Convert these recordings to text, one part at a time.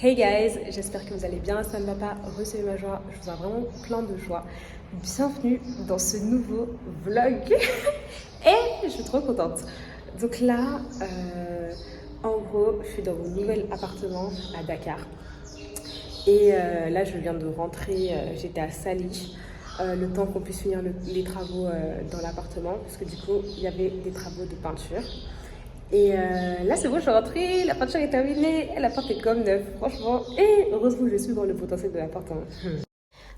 Hey guys, j'espère que vous allez bien, ça ne va pas, recevez ma joie, je vous ai vraiment plein de joie. Bienvenue dans ce nouveau vlog et je suis trop contente. Donc là, en gros, je suis dans mon nouvel appartement à Dakar. Et là, je viens de rentrer, j'étais à Sali, le temps qu'on puisse finir les travaux dans l'appartement, parce que du coup, il y avait des travaux de peinture. Et là, c'est bon, je suis rentrée, la peinture est terminée, l'appart est comme neuf, franchement. Et heureusement, je suis dans le potentiel de l'appartement.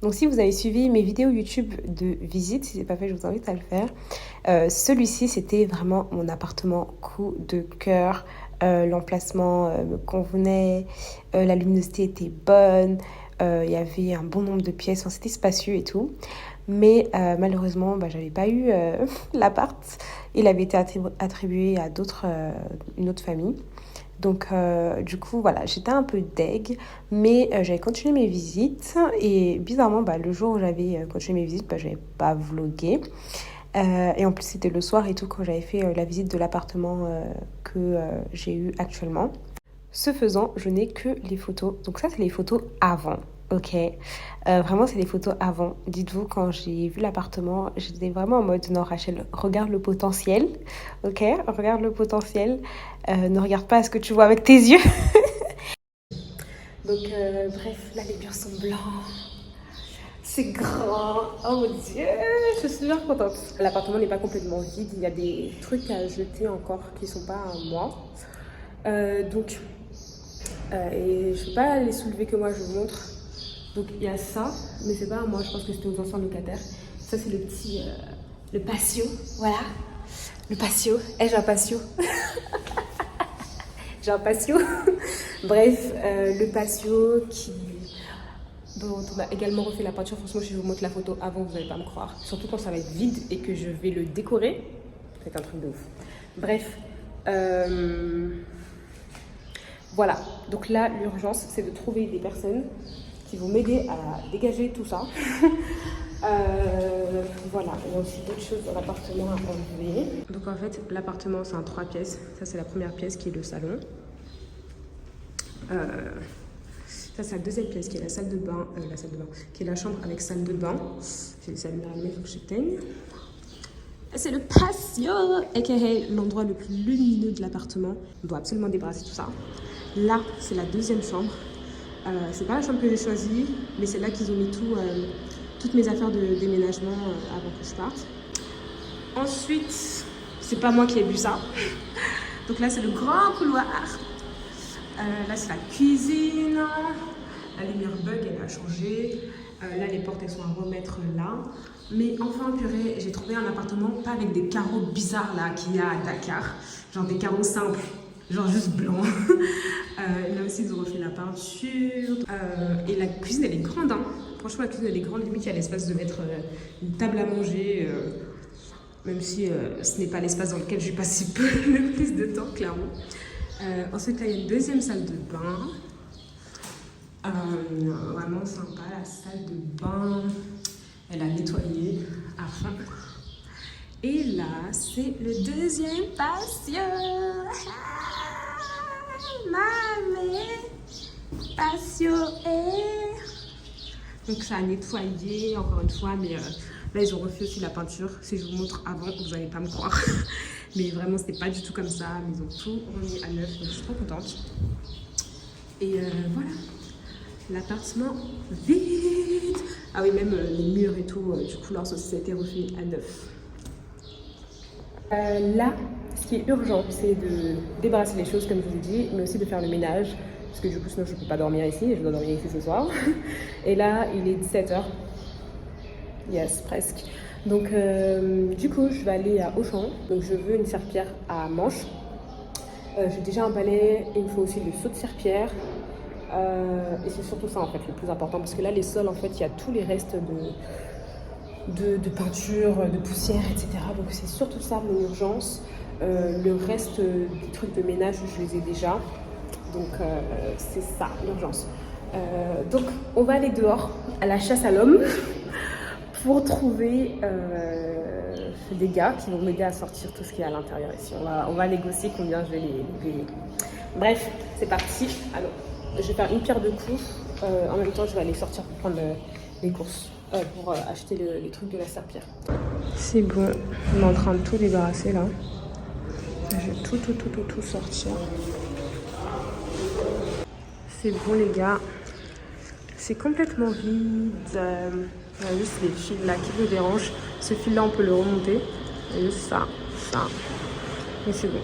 Donc, si vous avez suivi mes vidéos YouTube de visite, si ce n'est pas fait, je vous invite à le faire. Celui-ci, c'était vraiment mon appartement coup de cœur. L'emplacement me convenait, la luminosité était bonne, il y avait un bon nombre de pièces, enfin, c'était spacieux et tout. Mais malheureusement, j'avais pas eu l'appart. Il avait été attribué à une autre famille. Donc, du coup, voilà, j'étais un peu deg, mais j'avais continué mes visites. Et bizarrement, le jour où j'avais continué mes visites, j'avais pas vlogué. Et en plus, c'était le soir et tout quand j'avais fait la visite de l'appartement que j'ai eu actuellement. Ce faisant, je n'ai que les photos. Donc ça, c'est les photos avant. Ok, vraiment c'est les photos avant. Dites-vous, quand j'ai vu l'appartement, j'étais vraiment en mode non Rachel, regarde le potentiel, ok, regarde le potentiel, ne regarde pas ce que tu vois avec tes yeux. Donc bref, là les murs sont blancs, c'est grand, oh mon dieu, je suis super contente. L'appartement n'est pas complètement vide, il y a des trucs à jeter encore qui sont pas à moi. Donc, et je ne vais pas les soulever que moi je vous montre. Donc il y a ça, mais c'est pas à moi, je pense que c'était aux anciens locataires. Ça c'est le petit, le patio, voilà. Le patio, j'ai un patio. J'ai un patio. Bref, le patio dont on a également refait la peinture. Franchement, si je vous montre la photo avant, vous n'allez pas me croire. Surtout quand ça va être vide et que je vais le décorer. C'est un truc de ouf. Bref, voilà. Donc là, l'urgence, c'est de trouver des personnes qui vont m'aider à dégager tout ça. Voilà, il y a aussi d'autres choses dans l'appartement à enlever. Donc en fait, l'appartement, c'est un 3 pièces. Ça, c'est la première pièce qui est le salon. Ça, c'est la deuxième pièce qui est la salle de bain, qui est la chambre avec salle de bain. J'ai les allumés allumés, il faut que j'éteigne. C'est le patio, aka l'endroit le plus lumineux de l'appartement. On doit absolument débarrasser tout ça. Là, c'est la deuxième chambre. C'est pas la chambre que j'ai choisie, mais c'est là qu'ils ont mis toutes mes affaires de déménagement avant que je parte. Ensuite, c'est pas moi qui ai vu ça. Donc là, c'est le grand couloir. Là, c'est la cuisine. La lumière bug, elle a changé. Là, les portes, elles sont à remettre là. Mais enfin, purée, j'ai trouvé un appartement pas avec des carreaux bizarres là qu'il y a à Dakar. Genre des carreaux simples. Genre juste blanc. Là aussi, ils ont refait la peinture. Et la cuisine, elle est grande. Hein. Franchement, la cuisine, elle est grande. Limite, il y a l'espace de mettre une table à manger. Même si ce n'est pas l'espace dans lequel j'ai passé le plus de temps, clairement. Ensuite, là, il y a une deuxième salle de bain. Vraiment sympa, la salle de bain. Elle a nettoyé à fond. Et là, c'est le deuxième patio. Mamé, patio et... Donc ça a nettoyé encore une fois, mais là ils ont refait aussi la peinture. Si je vous montre avant, vous n'allez pas me croire. Mais vraiment, c'était pas du tout comme ça. Mais ils ont tout remis à neuf, donc je suis trop contente. Et voilà, l'appartement vide. Ah oui, même les murs et tout, du coup, leur ça a été refait à neuf. Là, ce qui est urgent, c'est de débarrasser les choses, comme je vous ai dit, mais aussi de faire le ménage. Parce que du coup, sinon, je ne peux pas dormir ici. Et je dois dormir ici ce soir. Et là, il est 17h. Yes, presque. Donc, du coup, je vais aller à Auchan. Donc, je veux une serpillière à manches. J'ai déjà un balai. Et il me faut aussi le seau de serpillière. Et c'est surtout ça, en fait, le plus important. Parce que là, les sols, en fait, il y a tous les restes de peinture, de poussière, etc. Donc, c'est surtout ça, mon urgence. Le reste des trucs de ménage, je les ai déjà. Donc, c'est ça, l'urgence. Donc, on va aller dehors, à la chasse à l'homme, pour trouver des gars qui vont m'aider à sortir tout ce qui est à l'intérieur ici. On va négocier combien je vais les payer. Bref, c'est parti. Allons. je vais faire une pierre deux coups. En même temps, je vais aller sortir pour prendre les courses, pour acheter les trucs de la serpillère. C'est bon, on est en train de tout débarrasser là. Je vais tout sortir. C'est bon les gars. C'est complètement vide. Il y a juste les fils là qui me dérangent. Ce fil là on peut le remonter. Et juste ça. Mais c'est bon.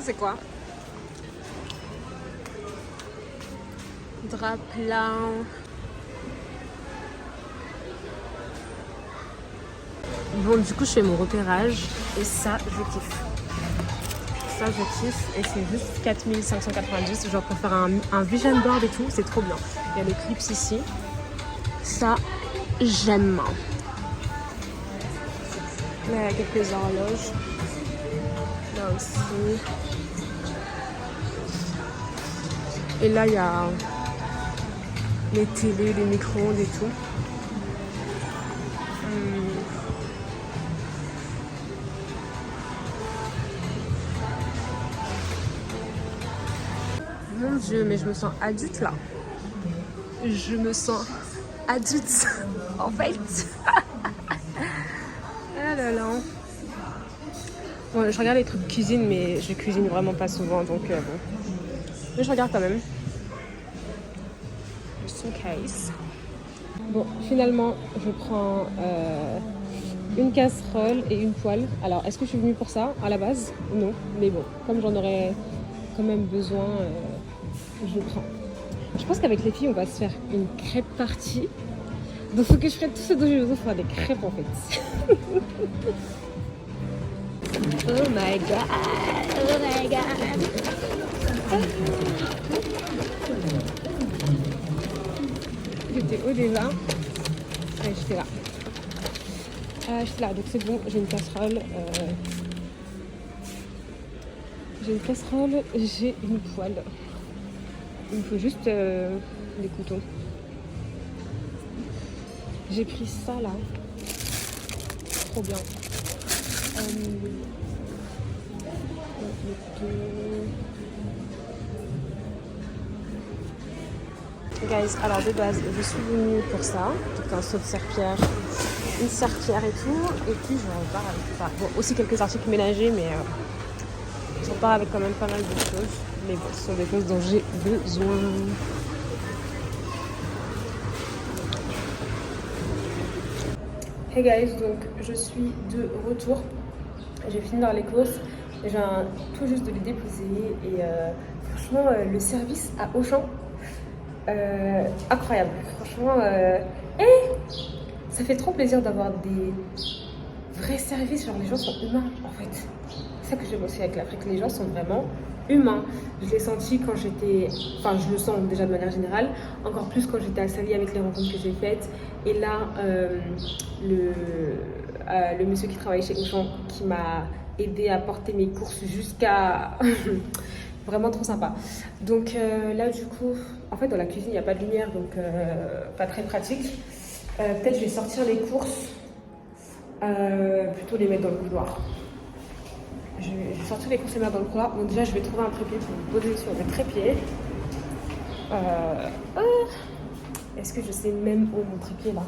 C'est quoi? Drap plein. Bon, du coup, je fais mon repérage et ça, je kiffe. Ça, je kiffe et c'est juste 4590. Genre pour faire un vision board et tout, c'est trop bien. Il y a le clips ici. Ça, j'aime. Là, il y a quelques horloges. Là aussi. Et là, il y a les télés, les micro-ondes et tout. Mon Dieu, mais je me sens adulte là. Je me sens adulte en fait. Ah là là. Bon, je regarde les trucs cuisine, mais je cuisine vraiment pas souvent, donc bon. Mais je regarde quand même. Just in case. Bon, finalement, je prends une casserole et une poêle. Alors, est-ce que je suis venue pour ça à la base? Non, mais bon, comme j'en aurais quand même besoin, je prends. Je pense qu'avec les filles, on va se faire une crêpe party. Donc, il faut que je fasse tout ce dont j'ai besoin pour faire des crêpes en fait. Oh my god! Oh my god! J'étais au déjà. Ouais, j'étais là. J'étais là, donc c'est bon, j'ai une casserole. J'ai une casserole, j'ai une poêle. Il me faut juste des couteaux. J'ai pris ça là. Trop bien. Guys, alors de base, je suis venue pour ça. Donc un saut de serpillère, une serpillère et tout. Et puis je repars avec ça. Bon, aussi quelques articles ménagers, mais je repars avec quand même pas mal de choses. Mais bon, ce sont des choses dont j'ai besoin. Hey guys, donc je suis de retour. J'ai fini dans les courses. Je viens tout juste de les déposer. Et franchement, le service à Auchan, incroyable. Franchement, ça fait trop plaisir d'avoir des vrais services. Genre, les gens sont humains en fait. C'est ça que j'aime aussi avec l'Afrique. Les gens sont vraiment humain. Je l'ai senti quand j'étais, enfin je le sens déjà de manière générale, encore plus quand j'étais à Sali avec les rencontres que j'ai faites. Et là, le monsieur qui travaille chez Auchan qui m'a aidé à porter mes courses jusqu'à... Vraiment trop sympa. Donc là du coup, en fait dans la cuisine il n'y a pas de lumière, donc pas très pratique. Peut-être je vais sortir les courses, plutôt les mettre dans le couloir. Je vais sortir les courses et mettre dans le couloir. Donc déjà je vais trouver un trépied pour me poser sur le trépied. Est-ce que je sais même où mon trépied là?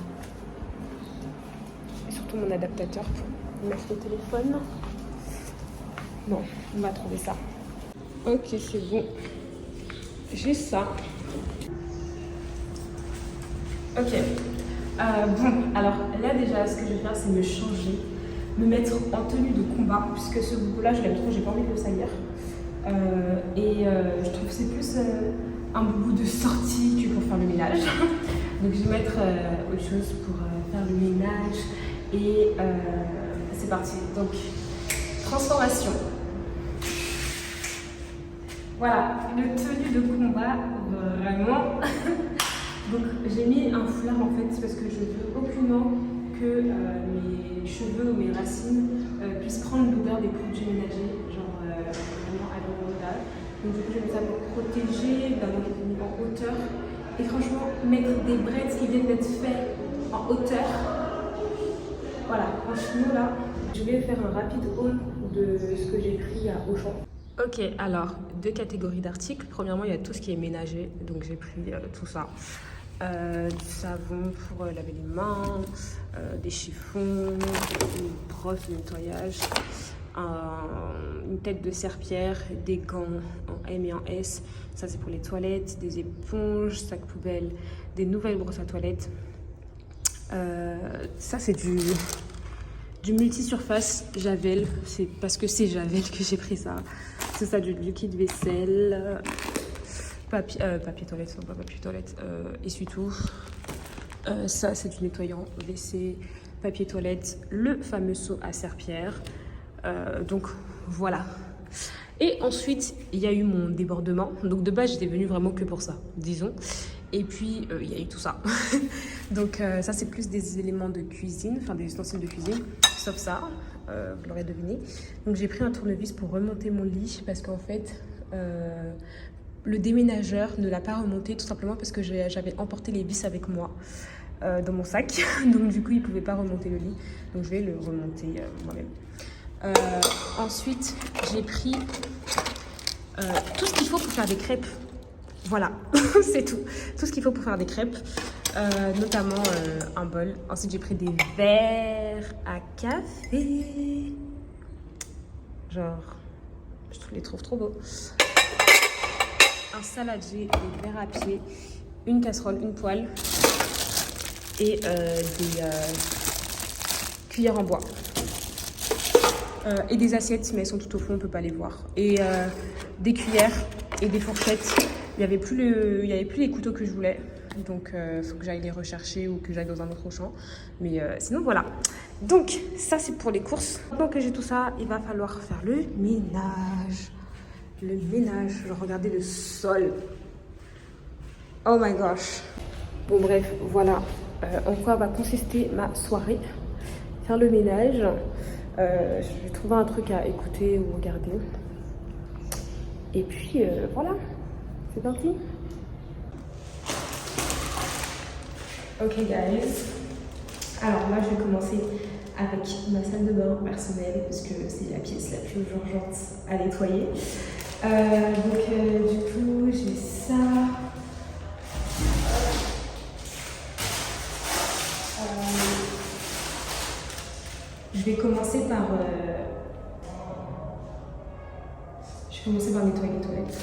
Et surtout mon adaptateur pour mettre le téléphone. Non, on va trouver ça. Ok, c'est bon. J'ai ça. Ok. Bon, alors là déjà, ce que je vais faire, c'est me changer, me mettre en tenue de combat, puisque ce boubou-là, je l'aime trop, j'ai pas envie de le salir. Je trouve que c'est plus un boubou de sortie que pour faire le ménage. Donc je vais mettre autre chose pour faire le ménage. Et c'est parti. Donc, transformation. Voilà, une tenue de combat, vraiment. Donc j'ai mis un foulard en fait parce que je veux aucunement que mes cheveux ou mes racines puissent prendre l'odeur des produits ménagers, genre vraiment agromontal. Donc du coup je mets ça pour protéger, en hauteur. Et franchement, mettre des braids qui viennent d'être faits en hauteur. Voilà, franchement là, je vais faire un rapide haul de ce que j'ai pris à Auchan. Ok, alors, deux catégories d'articles. Premièrement, il y a tout ce qui est ménager, donc j'ai pris tout ça. Du savon pour laver les mains, des chiffons, une brosse de nettoyage, une tête de serpillère, des gants en M et en S, ça c'est pour les toilettes, des éponges, sac poubelle, des nouvelles brosses à toilette. Ça c'est du multi-surface Javel, c'est parce que c'est Javel que j'ai pris ça. C'est ça, du liquide vaisselle, papier toilette, non pas papier toilette, essuie-tout. Ça c'est du nettoyant WC, papier toilette, le fameux seau à serpillère. Donc voilà. Et ensuite il y a eu mon débordement. Donc de base j'étais venue vraiment que pour ça, disons. Et puis il y a eu tout ça. Donc ça c'est plus des éléments de cuisine, enfin des ustensiles de cuisine, sauf ça, vous l'aurez deviné. Donc j'ai pris un tournevis pour remonter mon lit parce qu'en fait le déménageur ne l'a pas remonté tout simplement parce que j'avais emporté les vis avec moi dans mon sac. Donc du coup il ne pouvait pas remonter le lit. Donc je vais le remonter moi-même. Ensuite j'ai pris tout ce qu'il faut pour faire des crêpes. Voilà, c'est tout. Tout ce qu'il faut pour faire des crêpes, notamment un bol. Ensuite, j'ai pris des verres à café. Genre, je les trouve trop beaux. Un saladier, des verres à pied, une casserole, une poêle et des cuillères en bois. Et des assiettes, mais elles sont tout au fond, on ne peut pas les voir. Et des cuillères et des fourchettes. Il n'y avait plus les couteaux que je voulais, donc il faut que j'aille les rechercher ou que j'aille dans un autre Auchan. Mais sinon, voilà. Donc, ça, c'est pour les courses. Maintenant que j'ai tout ça, il va falloir faire le ménage. Le ménage. Genre, regardez le sol. Oh my gosh. Bon, bref, voilà en quoi va consister ma soirée. Faire le ménage. Je vais trouver un truc à écouter ou regarder. Et puis, voilà. C'est parti. Ok guys, alors là je vais commencer avec ma salle de bain personnelle parce que c'est la pièce la plus urgente à nettoyer. Du coup j'ai ça. Je vais commencer par nettoyer les toilettes.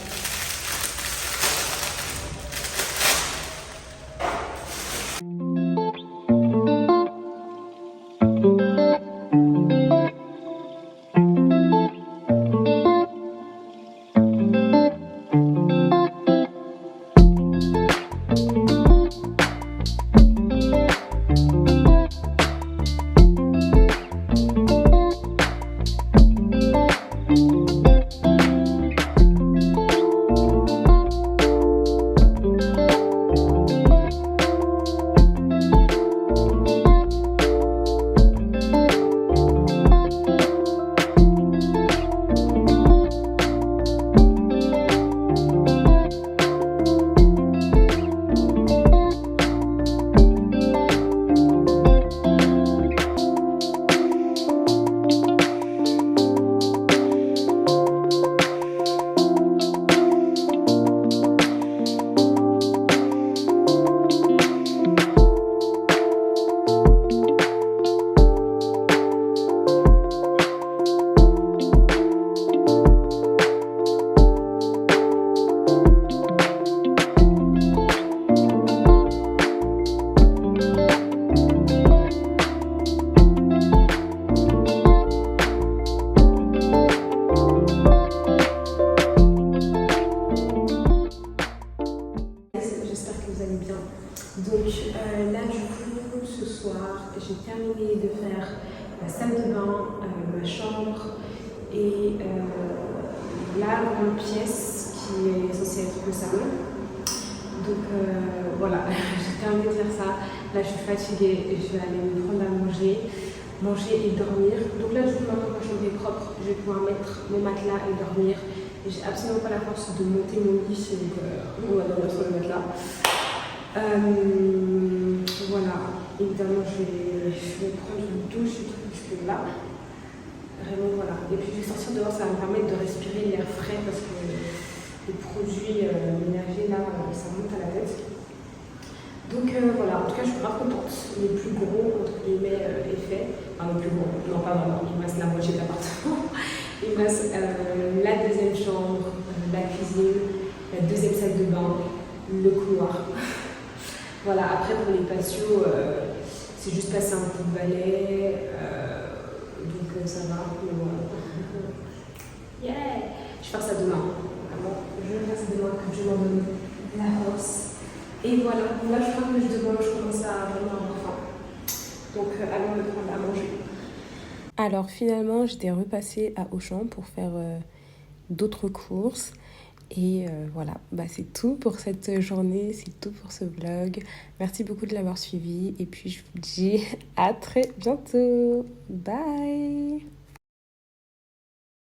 j'ai terminé de faire la salle de bain, ma chambre et la grande pièce qui est censée être le salon. Donc voilà, j'ai terminé de faire ça. Là, je suis fatiguée et je vais aller me prendre à manger et dormir. Donc là, du coup, maintenant que ma chambre est propre, je vais pouvoir mettre mon matelas et dormir. Et j'ai absolument pas la force de monter mon lit, donc on va dormir sur le matelas. Voilà, évidemment, je vais prendre une douche et tout, puisque là, vraiment, voilà. Et puis, je vais sortir dehors, ça va me permettre de respirer l'air frais parce que les produits ménagers, là, ça monte à la tête. Donc voilà, en tout cas, je suis grave contente. Les plus gros, entre guillemets, effets. Enfin, les plus gros, non, pas vraiment. Il me reste la moitié de l'appartement. Il me reste la deuxième chambre, la cuisine, la deuxième salle de bain, le couloir. Voilà, après, pour les patios, c'est juste passer un coup de balai. Donc ça va. Mais voilà. Yeah! Je vais faire ça demain. Vraiment, je vais faire ça demain, que je m'en donne la force. Et voilà, là je crois que demain je commence à vraiment avoir faim. Donc allons me prendre à manger. Alors finalement j'étais repassée à Auchan pour faire d'autres courses. Et voilà, c'est tout pour cette journée, c'est tout pour ce vlog. Merci beaucoup de l'avoir suivi et puis je vous dis à très bientôt. Bye!